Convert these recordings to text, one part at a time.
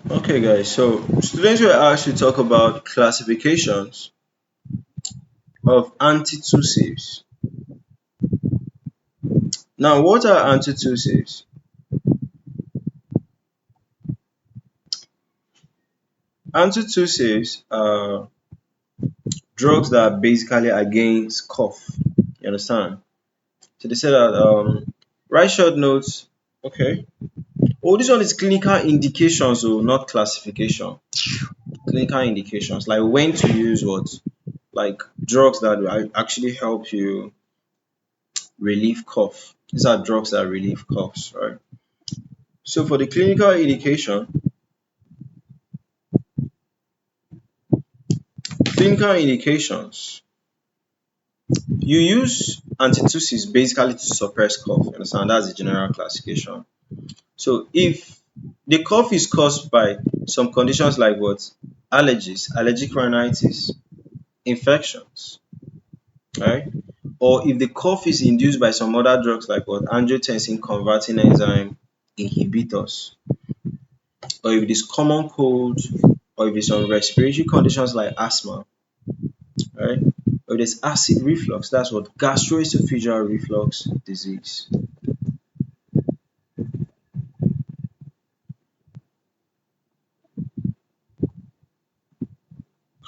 Okay, guys. So students were asked to talk about classifications of antitussives. Now, what are antitussives? Antitussives are drugs that are basically against cough. You understand? So they say that write short notes. Okay. Oh, this one is clinical indications, or not classification. Clinical indications, like when to use what, like drugs that will actually help you relieve cough. These are drugs that relieve coughs, right? So for the clinical indication, clinical indications, you use antitussives basically to suppress cough. You understand? That's the general classification. So if the cough is caused by some conditions like what? Allergies, allergic rhinitis, infections, right? Or if the cough is induced by some other drugs like what? Angiotensin converting enzyme inhibitors, or if it is common cold, or if it's some respiratory conditions like asthma, right? Or there's acid reflux, that's what gastroesophageal reflux disease.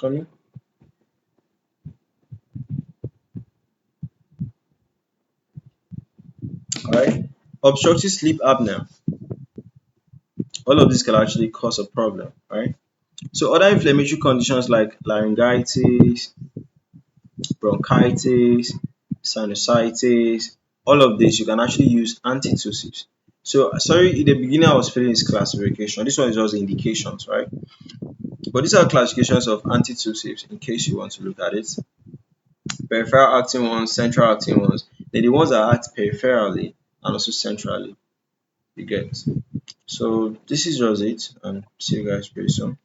Connie? Alright. Obstructive sleep apnea. All of this can actually cause a problem, right? So other inflammatory conditions like laryngitis, bronchitis, sinusitis, all of this you can actually use antitussives. So sorry, in the beginning I was filling this classification. This one is just indications, right? But these are classifications of antitussives in case you want to look at it. Peripheral acting ones, central acting ones. They're the ones that act peripherally and also centrally. You get. So this is just it, and see you guys pretty soon.